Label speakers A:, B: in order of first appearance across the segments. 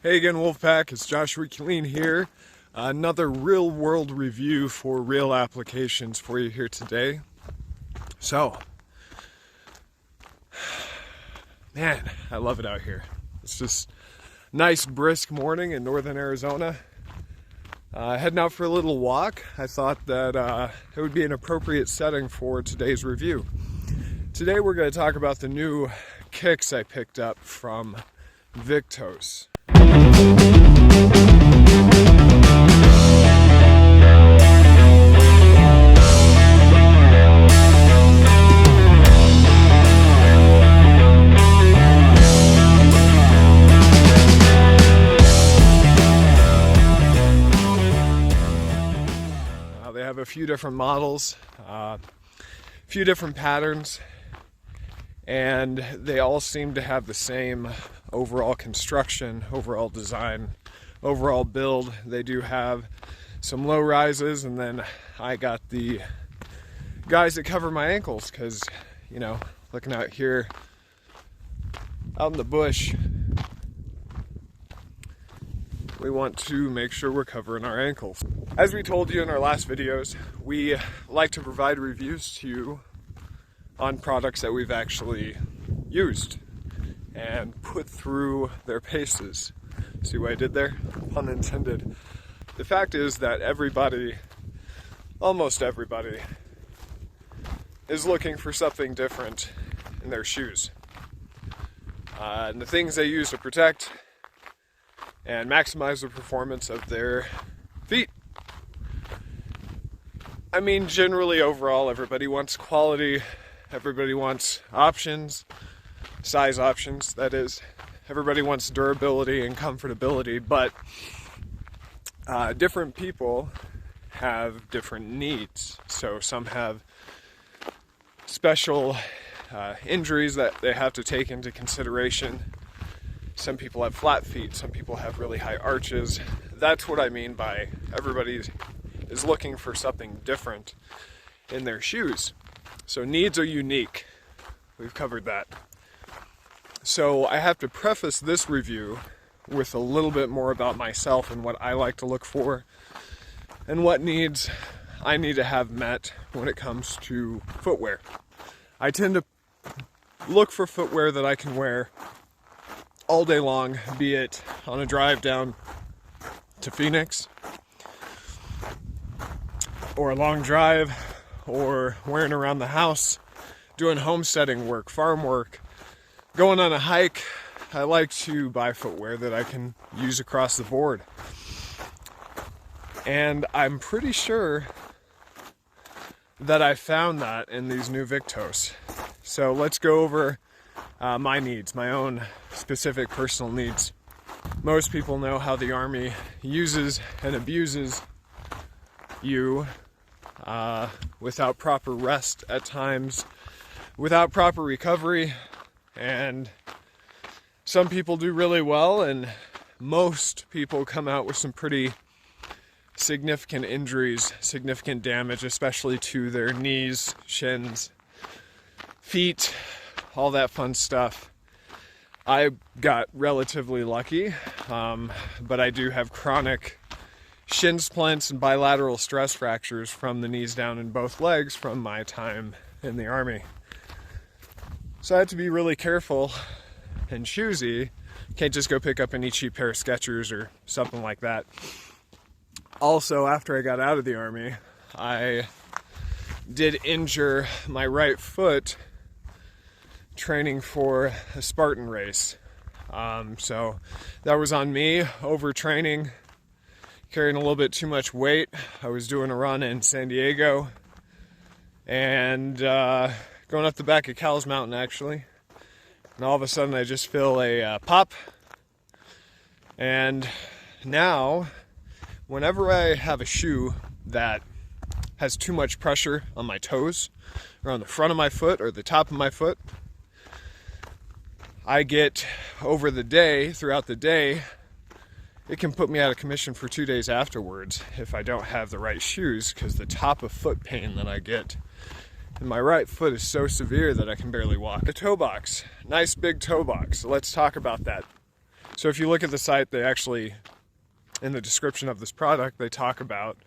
A: Hey again, Wolfpack. It's Joshua Killeen here. Another real world review for real applications for you here today. So, man, I love it out here. It's just nice brisk morning in northern Arizona. Heading out for a little walk. I thought that it would be an appropriate setting for today's review. Today we're going to talk about the new kicks I picked up from Viktos. They have a few different models, a few different patterns, and they all seem to have the same overall construction, overall design, overall build. They do have some low rises, and then I got the guys that cover my ankles because, you know, looking out here out in the bush, we want to make sure we're covering our ankles. As we told you in our last videos, we like to provide reviews to you on products that we've actually used and put through their paces. See what I did there? Pun intended. The fact is that everybody, almost everybody, is looking for something different in their shoes. And the things they use to protect and maximize the performance of their feet. I mean, generally overall, everybody wants quality, everybody wants options, size options, that is. Everybody wants durability and comfortability, but different people have different needs. So some have special injuries that they have to take into consideration. Some people have flat feet, some people have really high arches. That's what I mean by everybody is looking for something different in their shoes. So needs are unique. We've covered that. So I have to preface this review with a little bit more about myself and what I like to look for and what needs I need to have met when it comes to footwear. I tend to look for footwear that I can wear all day long, be it on a drive down to Phoenix, or a long drive, or wearing around the house, doing homesteading work, farm work, going on a hike. I like to buy footwear that I can use across the board. And I'm pretty sure that I found that in these new Viktos. So let's go over my needs, my own specific personal needs. Most people know how the Army uses and abuses you without proper rest at times, without proper recovery, and some people do really well, and most people come out with some pretty significant injuries, significant damage, especially to their knees, shins, feet, all that fun stuff. I got relatively lucky, but I do have chronic shin splints and bilateral stress fractures from the knees down in both legs from my time in the Army. So I had to be really careful and choosy. Can't just go pick up any cheap pair of Skechers or something like that. Also, after I got out of the Army, I did injure my right foot training for a Spartan race. So that was on me, overtraining, carrying a little bit too much weight. I was doing a run in San Diego and going up the back of Cowles Mountain, actually. And all of a sudden I just feel a pop. And now, whenever I have a shoe that has too much pressure on my toes, or on the front of my foot, or the top of my foot, I get, over the day, throughout the day, it can put me out of commission for 2 days afterwards if I don't have the right shoes, because the top of foot pain that I get in my right foot is so severe that I can barely walk. The toe box, nice big toe box. Let's talk about that. So if you look at the site, they actually, in the description of this product, they talk about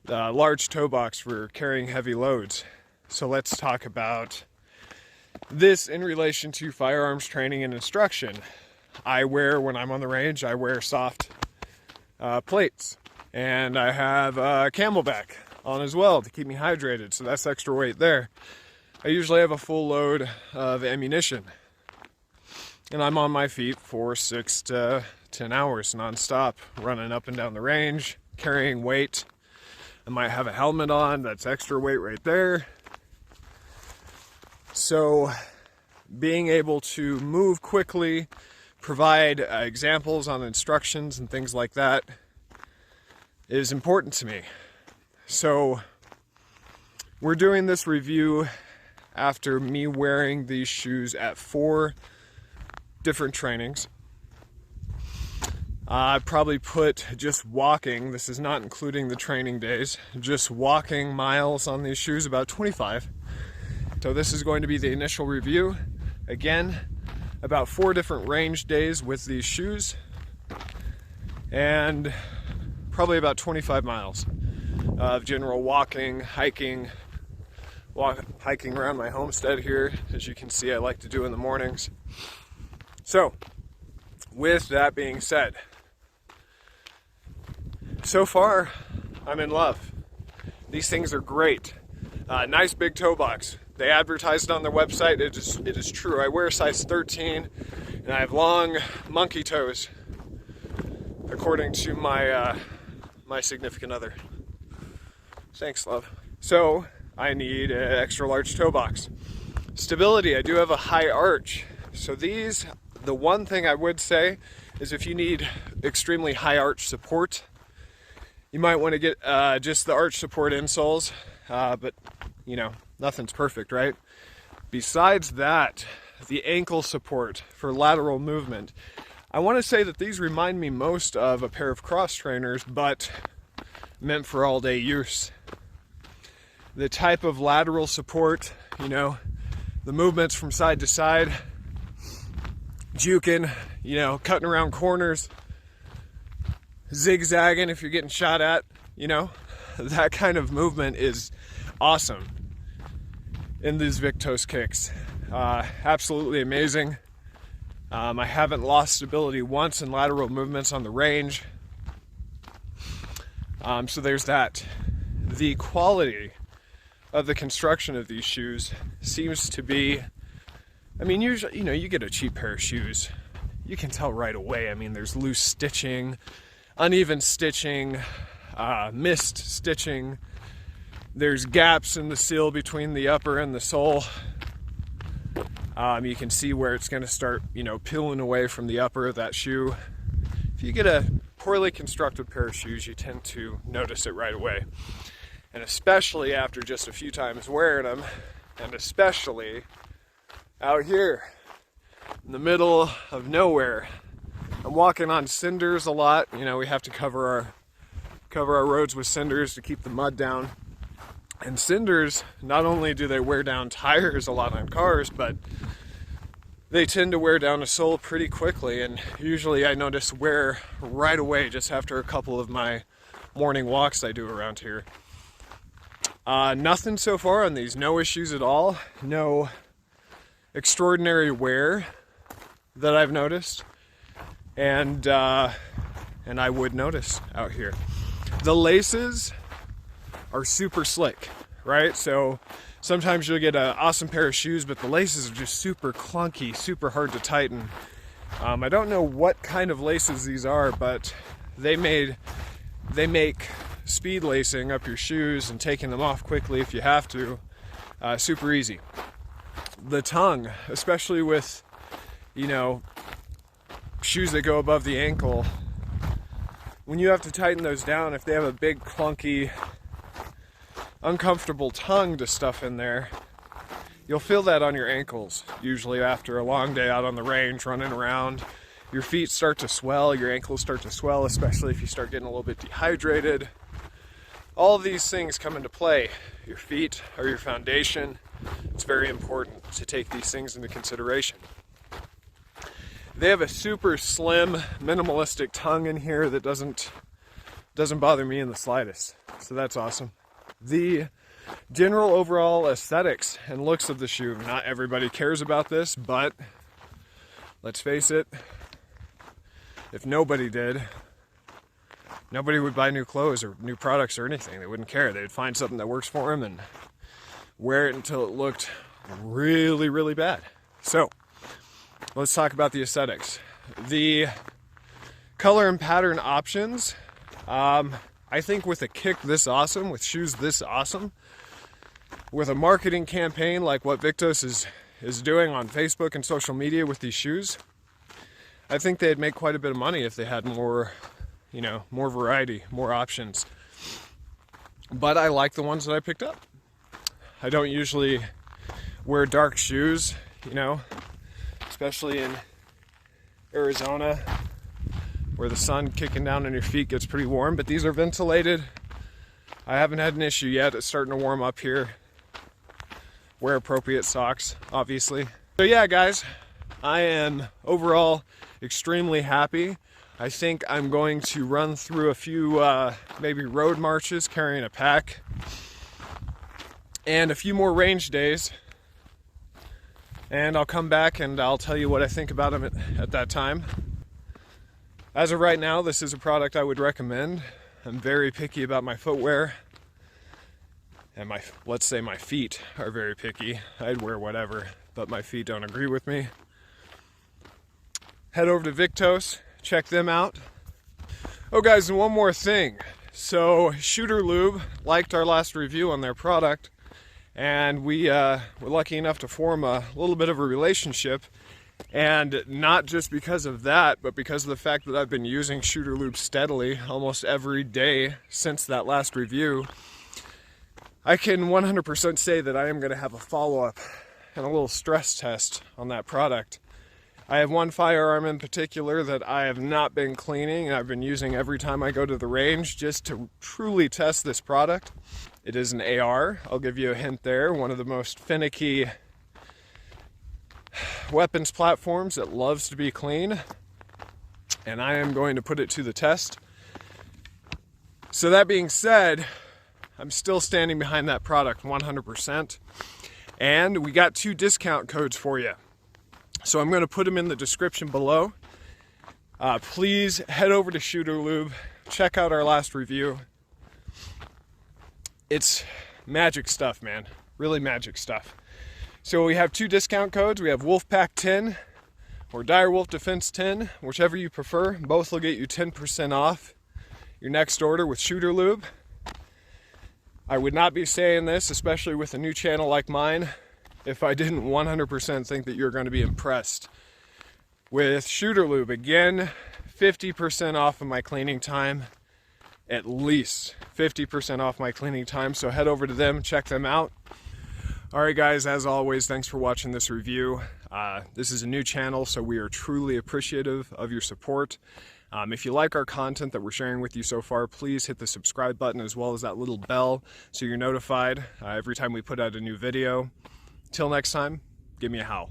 A: the large toe box for carrying heavy loads. So let's talk about this in relation to firearms training and instruction. I wear, when I'm on the range, I wear soft plates, and I have Camelback on as well to keep me hydrated, so that's extra weight there. I usually have a full load of ammunition, and I'm on my feet for 6 to 10 hours non-stop, running up and down the range, carrying weight. I might have a helmet on, that's extra weight right there. So being able to move quickly, provide examples on instructions and things like that is important to me. So we're doing this review after me wearing these shoes at 4 different trainings. I probably put just walking, this is not including the training days, just walking miles on these shoes, about 25. So this is going to be the initial review. Again, about 4 different range days with these shoes, and probably about 25 miles of general walking, hiking around my homestead here. As you can see, I like to do in the mornings. So, with that being said, so far, I'm in love. These things are great. Nice big toe box. They advertised on their website. It is true. I wear a size 13, and I have long monkey toes, according to my my significant other. Thanks, love. So I need an extra large toe box. Stability. I do have a high arch. So these, the one thing I would say is if you need extremely high arch support, you might want to get just the arch support insoles, but you know, nothing's perfect, right? Besides that, the ankle support for lateral movement. I want to say that these remind me most of a pair of cross trainers, but meant for all day use. The type of lateral support, you know, the movements from side to side, juking, you know, cutting around corners, zigzagging if you're getting shot at, you know, that kind of movement is awesome in these Viktos kicks. Absolutely amazing. I haven't lost stability once in lateral movements on the range. So there's that. The quality of the construction of these shoes seems to be, I mean, usually, you know, you get a cheap pair of shoes, you can tell right away. I mean, there's loose stitching, uneven stitching, missed stitching. There's gaps in the seal between the upper and the sole. You can see where it's going to start, you know, peeling away from the upper of that shoe. If you get a poorly constructed pair of shoes, you tend to notice it right away. And especially after just a few times wearing them, and especially out here in the middle of nowhere. I'm walking on cinders a lot. You know, we have to cover our roads with cinders to keep the mud down. And cinders, not only do they wear down tires a lot on cars, but they tend to wear down a sole pretty quickly. And usually I notice wear right away just after a couple of my morning walks I do around here. Nothing so far on these, no issues at all, no extraordinary wear that I've noticed, and I would notice out here. The laces are super slick, right? So sometimes you'll get an awesome pair of shoes, but the laces are just super clunky, super hard to tighten. I don't know what kind of laces these are, but they make speed lacing up your shoes and taking them off quickly if you have to, super easy. The tongue, especially with, you know, shoes that go above the ankle, when you have to tighten those down, if they have a big clunky uncomfortable tongue to stuff in there, you'll feel that on your ankles. Usually after a long day out on the range running around, your feet start to swell, your ankles start to swell, especially if you start getting a little bit dehydrated. All of these things come into play. Your feet are your foundation. It's very important to take these things into consideration. They have a super slim, minimalistic tongue in here that doesn't bother me in the slightest. So that's awesome. The general overall aesthetics and looks of the shoe, not everybody cares about this, but let's face it, if nobody did, nobody would buy new clothes or new products or anything. They wouldn't care. They'd find something that works for them and wear it until it looked really, really bad. So let's talk about the aesthetics. The color and pattern options, I think with a kick this awesome, with shoes this awesome, with a marketing campaign like what Viktos is doing on Facebook and social media with these shoes, I think they'd make quite a bit of money if they had more, more variety, more options. But I like the ones that I picked up. I don't usually wear dark shoes, especially in Arizona, where the sun kicking down on your feet gets pretty warm, but these are ventilated. I haven't had an issue yet. It's starting to warm up here. Wear appropriate socks, obviously. So yeah, guys, I am overall extremely happy. I think I'm going to run through a few maybe road marches carrying a pack and a few more range days, and I'll come back and I'll tell you what I think about them at that time. As of right now, this is a product I would recommend. I'm very picky about my footwear, and let's say my feet are very picky. I'd wear whatever, but my feet don't agree with me. Head over to Viktos, check them out. Oh guys, and one more thing. So Shooter Lube liked our last review on their product, and we were lucky enough to form a little bit of a relationship. And not just because of that, but because of the fact that I've been using Shooter Lube steadily almost every day since that last review, I can 100% say that I am going to have a follow-up and a little stress test on that product. I have one firearm in particular that I have not been cleaning, and I've been using every time I go to the range just to truly test this product. It is an AR. I'll give you a hint there. One of the most finicky weapons platforms that loves to be clean, and I am going to put it to the test. So that being said, I'm still standing behind that product 100%, and we got 2 discount codes for you. So I'm going to put them in the description below. Please head over to Shooter Lube, check out our last review. It's magic stuff, man. Really magic stuff. So we have 2 discount codes. We have Wolfpack 10 or Direwolf Defense 10, whichever you prefer. Both will get you 10% off your next order with Shooter Lube. I would not be saying this, especially with a new channel like mine, if I didn't 100% think that you're going to be impressed with Shooter Lube. Again, 50% off of my cleaning time, at least 50% off my cleaning time. So head over to them, check them out. All right, guys, as always, thanks for watching this review. This is a new channel, so we are truly appreciative of your support. If you like our content that we're sharing with you so far, please hit the subscribe button as well as that little bell so you're notified every time we put out a new video. Till next time, give me a howl.